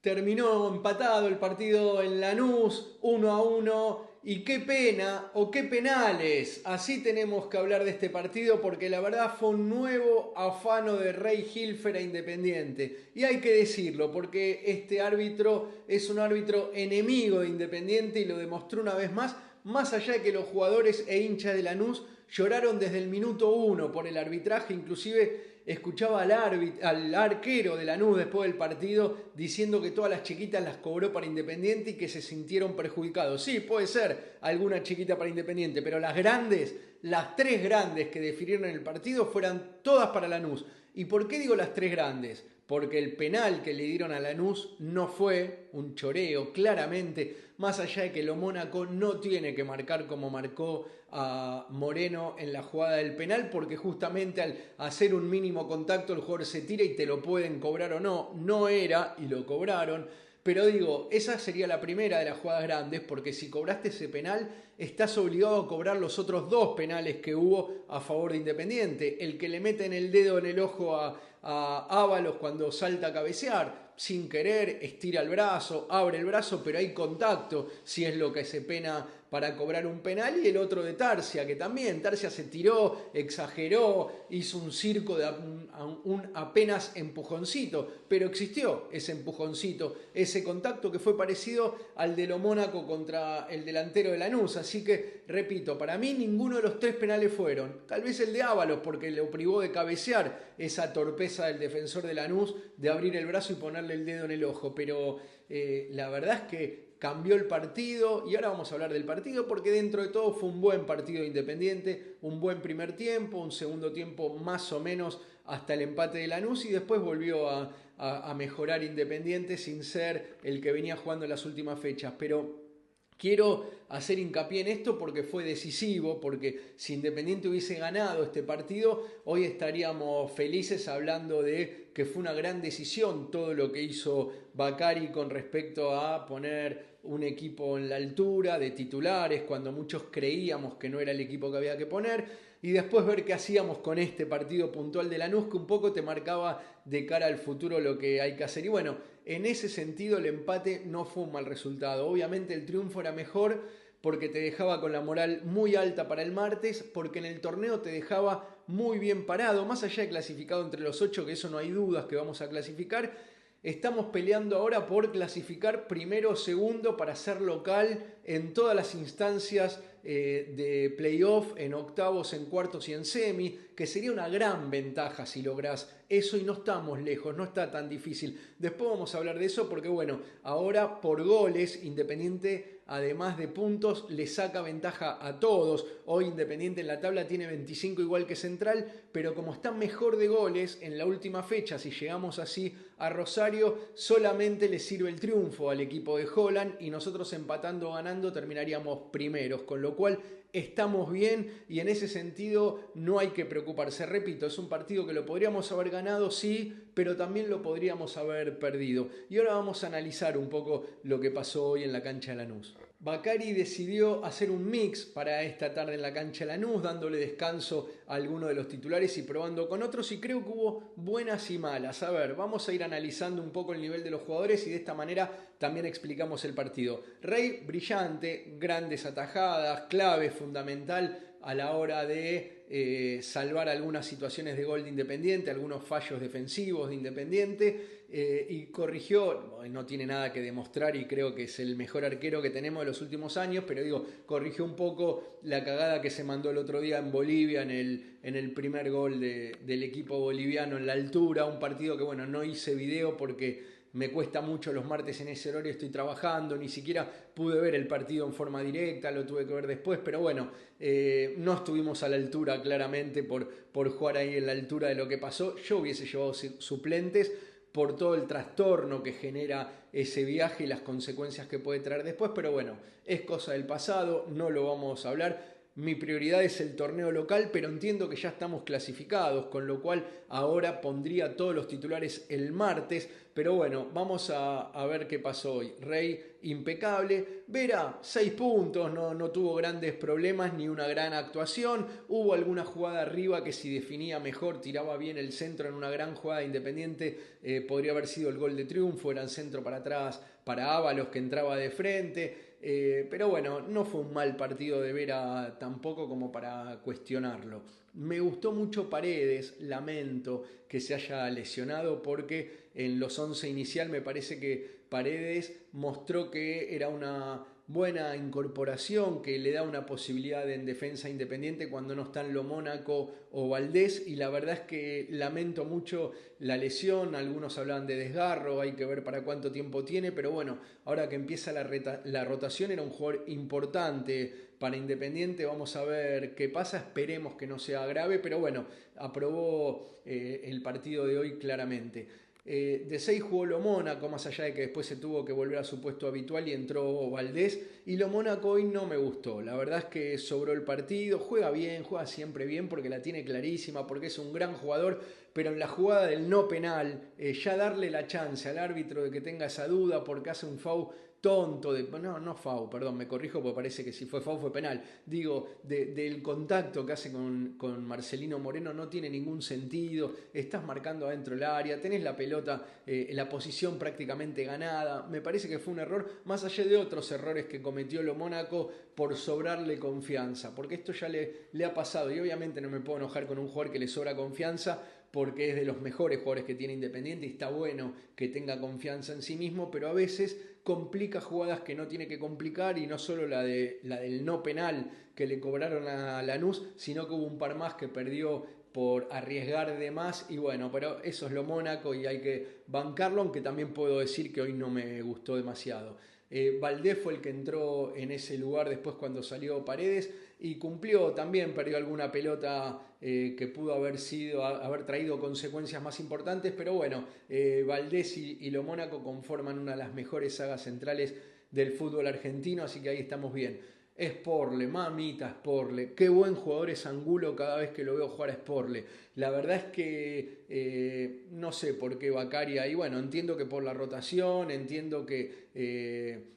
Terminó empatado el partido en Lanús, 1-1. Y qué pena o qué penales. Así tenemos que hablar de este partido porque la verdad fue un nuevo afano de Rey Hilfer a Independiente. Y hay que decirlo porque este árbitro es un árbitro enemigo de Independiente y lo demostró una vez más. Más allá de que los jugadores e hinchas de Lanús lloraron desde el minuto uno por el arbitraje, inclusive escuchaba al arquero de Lanús después del partido diciendo que todas las chiquitas las cobró para Independiente y que se sintieron perjudicados. Sí, puede ser alguna chiquita para Independiente, pero las grandes, las tres grandes que definieron el partido fueran todas para Lanús. ¿Y por qué digo las tres grandes? Porque el penal que le dieron a Lanús no fue un choreo, claramente, más allá de que lo Mónaco no tiene que marcar como marcó a Moreno en la jugada del penal, porque justamente al hacer un mínimo contacto el jugador se tira y te lo pueden cobrar o no, no era y lo cobraron. Pero digo, esa sería la primera de las jugadas grandes, porque si cobraste ese penal, estás obligado a cobrar los otros dos penales que hubo a favor de Independiente. El que le meten el dedo en el ojo a Ábalos cuando salta a cabecear, sin querer, estira el brazo, abre el brazo, pero hay contacto, si es lo que se pena para cobrar un penal, y el otro de Tarsia, que también Tarsia se tiró, exageró, hizo un circo de un apenas empujoncito, pero existió ese empujoncito, ese contacto que fue parecido al de lo Mónaco contra el delantero de Lanús. Así que, repito, para mí ninguno de los tres penales fueron. Tal vez el de Ábalos, porque lo privó de cabecear, esa torpeza del defensor de Lanús de abrir el brazo y ponerle el dedo en el ojo, pero la verdad es que cambió el partido y ahora vamos a hablar del partido porque dentro de todo fue un buen partido de Independiente, un buen primer tiempo, un segundo tiempo más o menos hasta el empate de Lanús y después volvió a mejorar Independiente sin ser el que venía jugando en las últimas fechas, pero quiero hacer hincapié en esto porque fue decisivo, porque si Independiente hubiese ganado este partido, hoy estaríamos felices hablando de que fue una gran decisión todo lo que hizo Bacari con respecto a poner un equipo en la altura de titulares, cuando muchos creíamos que no era el equipo que había que poner, y después ver qué hacíamos con este partido puntual de Lanús, que un poco te marcaba de cara al futuro lo que hay que hacer. Y bueno, en ese sentido el empate no fue un mal resultado. Obviamente el triunfo era mejor porque te dejaba con la moral muy alta para el martes, porque en el torneo te dejaba muy bien parado, más allá de clasificado entre los 8, que eso no hay dudas que vamos a clasificar. Estamos peleando ahora por clasificar primero o segundo para ser local en todas las instancias de playoff, en octavos, en cuartos y en semi, que sería una gran ventaja si lográs eso y no estamos lejos, no está tan difícil. Después vamos a hablar de eso porque bueno, ahora por goles Independiente además de puntos le saca ventaja a todos. Hoy Independiente en la tabla tiene 25 igual que Central, pero como está mejor de goles en la última fecha, si llegamos así a Rosario, solamente le sirve el triunfo al equipo de Holland y nosotros empatando o ganando terminaríamos primeros, con lo cual estamos bien y en ese sentido no hay que preocuparse. Repito, es un partido que lo podríamos haber ganado, sí, pero también lo podríamos haber perdido. Y ahora vamos a analizar un poco lo que pasó hoy en la cancha de Lanús. Bacari decidió hacer un mix para esta tarde en la cancha de Lanús, dándole descanso a alguno de los titulares y probando con otros, y creo que hubo buenas y malas. A ver, vamos a ir analizando un poco el nivel de los jugadores y de esta manera también explicamos el partido. Rey, brillante, grandes atajadas, clave, fundamental a la hora de salvar algunas situaciones de gol de Independiente, algunos fallos defensivos de Independiente, y corrigió, no tiene nada que demostrar y creo que es el mejor arquero que tenemos de los últimos años, pero digo, corrigió un poco la cagada que se mandó el otro día en Bolivia en el primer gol del equipo boliviano en la altura, un partido que bueno, no hice video porque me cuesta mucho los martes en ese horario, estoy trabajando, ni siquiera pude ver el partido en forma directa, lo tuve que ver después, pero bueno, no estuvimos a la altura claramente por jugar ahí en la altura de lo que pasó. Yo hubiese llevado suplentes por todo el trastorno que genera ese viaje y las consecuencias que puede traer después, pero bueno, es cosa del pasado, no lo vamos a hablar. Mi prioridad es el torneo local, pero entiendo que ya estamos clasificados, con lo cual ahora pondría todos los titulares el martes pero bueno, vamos a ver qué pasó hoy. Rey impecable, Vera 6 puntos, no tuvo grandes problemas ni una gran actuación, hubo alguna jugada arriba que si definía mejor, tiraba bien el centro en una gran jugada Independiente, podría haber sido el gol de triunfo, era el centro para atrás para Ábalos que entraba de frente. Pero bueno, no fue un mal partido de Vera tampoco como para cuestionarlo. Me gustó mucho Paredes, lamento que se haya lesionado porque en los 11 inicial me parece que Paredes mostró que era una buena incorporación, que le da una posibilidad en defensa Independiente cuando no están Lo Mónaco o Valdés, y la verdad es que lamento mucho la lesión. Algunos hablaban de desgarro, hay que ver para cuánto tiempo tiene, pero bueno, ahora que empieza la rotación era un jugador importante para Independiente, vamos a ver qué pasa, esperemos que no sea grave, pero bueno, aprobó el partido de hoy claramente. De 6 jugó Lo Mónaco, más allá de que después se tuvo que volver a su puesto habitual y entró Valdés. Y Lo Mónaco hoy no me gustó. La verdad es que sobró el partido. Juega bien, juega siempre bien porque la tiene clarísima, porque es un gran jugador. Pero en la jugada del no penal, ya darle la chance al árbitro de que tenga esa duda porque hace un foul tonto, no foul, perdón, me corrijo porque parece que si fue foul fue penal. Digo, del contacto que hace con Marcelino Moreno no tiene ningún sentido. Estás marcando adentro el área, tenés la pelota, la posición prácticamente ganada. Me parece que fue un error, más allá de otros errores que cometió Lo Mónaco por sobrarle confianza, porque esto ya le ha pasado y obviamente no me puedo enojar con un jugador que le sobra confianza porque es de los mejores jugadores que tiene Independiente y está bueno que tenga confianza en sí mismo, pero a veces complica jugadas que no tiene que complicar, y no solo la del no penal que le cobraron a Lanús, sino que hubo un par más que perdió por arriesgar de más, y bueno, pero eso es Lo Mónaco y hay que bancarlo, aunque también puedo decir que hoy no me gustó demasiado. Valdés fue el que entró en ese lugar después cuando salió Paredes y cumplió, también perdió alguna pelota que pudo haber traído consecuencias más importantes, pero bueno, Valdés y Lo Mónaco conforman una de las mejores sagas centrales del fútbol argentino, así que ahí estamos bien. Sporle, mamita Sporle, qué buen jugador es Angulo cada vez que lo veo jugar a Sporle. La verdad es que no sé por qué Bacari ahí, bueno, entiendo que por la rotación, entiendo que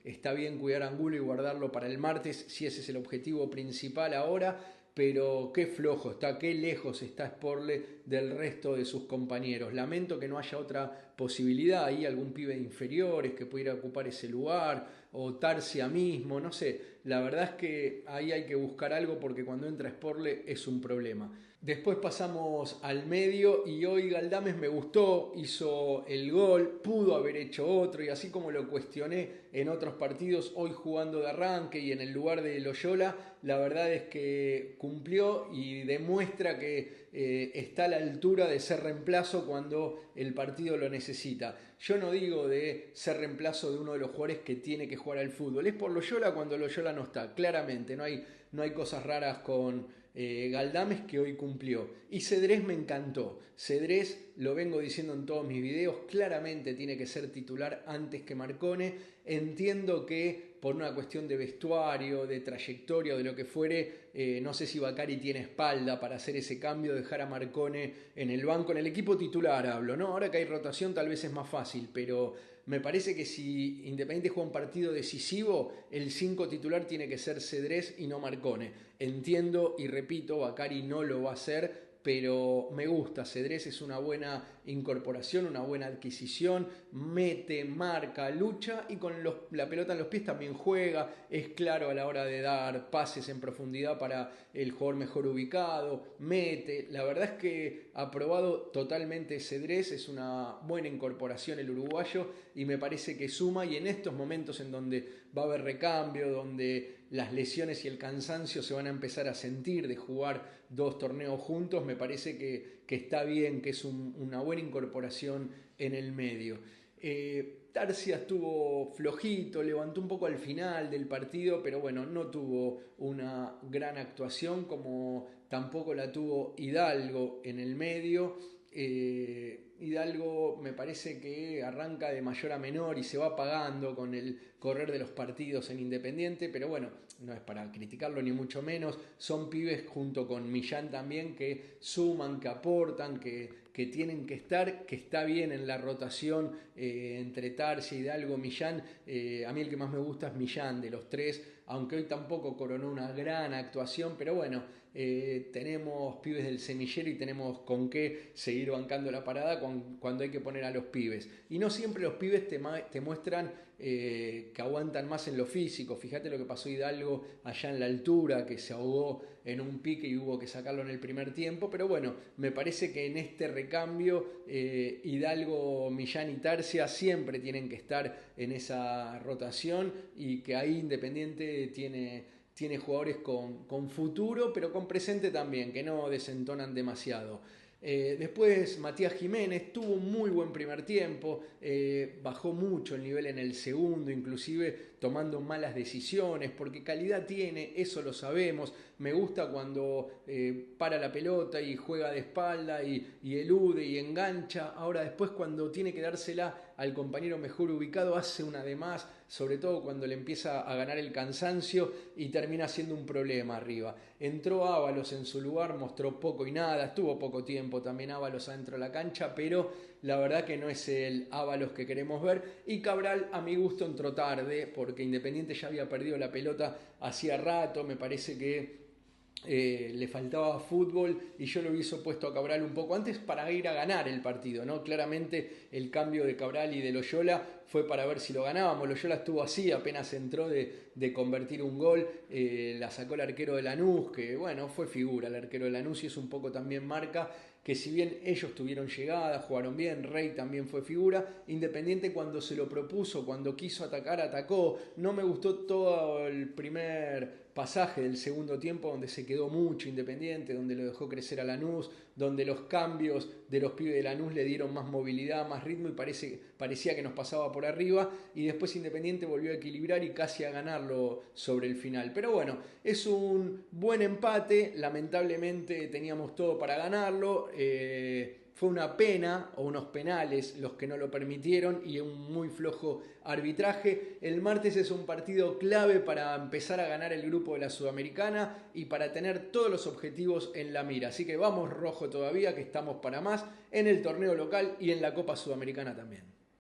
está bien cuidar a Angulo y guardarlo para el martes, si ese es el objetivo principal ahora, pero qué flojo está, qué lejos está Sporle del resto de sus compañeros. Lamento que no haya otra posibilidad ahí, algún pibe de inferiores que pudiera ocupar ese lugar, o Tarsia mismo, no sé. La verdad es que ahí hay que buscar algo porque cuando entra Sporle es un problema. Después pasamos al medio y hoy Galdames me gustó, hizo el gol, pudo haber hecho otro, y así como lo cuestioné en otros partidos, hoy jugando de arranque y en el lugar de Loyola, la verdad es que cumplió y demuestra que está a la altura de ser reemplazo cuando el partido lo necesita. Yo no digo de ser reemplazo de uno de los jugadores que tiene que jugar al fútbol, es por Loyola cuando Loyola no está, claramente, no hay cosas raras con Galdames, que hoy cumplió. Y Cedrés me encantó. Cedrés, lo vengo diciendo en todos mis videos, claramente tiene que ser titular antes que Marcone. Entiendo que por una cuestión de vestuario, de trayectoria o de lo que fuere, no sé si Bacari tiene espalda para hacer ese cambio, dejar a Marcone en el banco, en el equipo titular hablo, ¿no? Ahora que hay rotación tal vez es más fácil, pero me parece que si Independiente juega un partido decisivo, el 5 titular tiene que ser Cedrés y no Marcone. Entiendo y repito, Bacari no lo va a hacer, pero me gusta. Cedrés es una buena incorporación, una buena adquisición, mete, marca, lucha y con la pelota en los pies también juega, es claro a la hora de dar pases en profundidad para el jugador mejor ubicado, mete. La verdad es que ha probado totalmente Cedrés, es una buena incorporación el uruguayo y me parece que suma, y en estos momentos en donde va a haber recambio, donde las lesiones y el cansancio se van a empezar a sentir de jugar 2 torneos juntos, me parece que está bien, que es una buena incorporación en el medio. Tarsia estuvo flojito, levantó un poco al final del partido, pero bueno, no tuvo una gran actuación como tampoco la tuvo Hidalgo en el medio. Hidalgo me parece que arranca de mayor a menor y se va apagando con el correr de los partidos en Independiente, pero bueno, no es para criticarlo ni mucho menos, son pibes junto con Millán también que suman, que aportan, que tienen que estar, que está bien en la rotación entre Tarsia, Hidalgo, Millán. A mí el que más me gusta es Millán de los tres, aunque hoy tampoco coronó una gran actuación, pero bueno, tenemos pibes del semillero y tenemos con qué seguir bancando la parada cuando hay que poner a los pibes. Y no siempre los pibes te muestran que aguantan más en lo físico. Fíjate lo que pasó Hidalgo allá en la altura, que se ahogó en un pique y hubo que sacarlo en el primer tiempo, pero bueno, me parece que en este recambio Hidalgo, Millán y Tarsia siempre tienen que estar en esa rotación y que ahí Independiente tiene jugadores con futuro, pero con presente también, que no desentonan demasiado. Después Matías Jiménez tuvo un muy buen primer tiempo, bajó mucho el nivel en el segundo, inclusive tomando malas decisiones, porque calidad tiene, eso lo sabemos. Me gusta cuando para la pelota y juega de espalda y elude y engancha. Ahora después cuando tiene que dársela al compañero mejor ubicado hace una de más, sobre todo cuando le empieza a ganar el cansancio y termina siendo un problema arriba. Entró Ábalos en su lugar, mostró poco y nada, estuvo poco tiempo también Ábalos adentro de la cancha, pero la verdad que no es el Ábalos que queremos ver. Y Cabral a mi gusto entró tarde porque Independiente ya había perdido la pelota hacía rato, me parece que le faltaba fútbol y yo lo hubiese puesto a Cabral un poco antes para ir a ganar el partido, ¿no? Claramente el cambio de Cabral y de Loyola fue para ver si lo ganábamos. Loyola estuvo así, apenas entró de convertir un gol, la sacó el arquero de Lanús, que bueno, fue figura el arquero de Lanús y es un poco también marca que si bien ellos tuvieron llegada, jugaron bien, Rey también fue figura, Independiente cuando se lo propuso, cuando quiso atacar, atacó. No me gustó todo el primer pasaje del segundo tiempo donde se quedó mucho Independiente, donde lo dejó crecer a Lanús, donde los cambios de los pibes de Lanús le dieron más movilidad, más ritmo y parecía que nos pasaba por arriba y después Independiente volvió a equilibrar y casi a ganarlo sobre el final. Pero bueno, es un buen empate, lamentablemente teníamos todo para ganarlo. Fue una pena o unos penales los que no lo permitieron y un muy flojo arbitraje. El martes es un partido clave para empezar a ganar el grupo de la Sudamericana y para tener todos los objetivos en la mira. Así que vamos rojo todavía, que estamos para más en el torneo local y en la Copa Sudamericana también.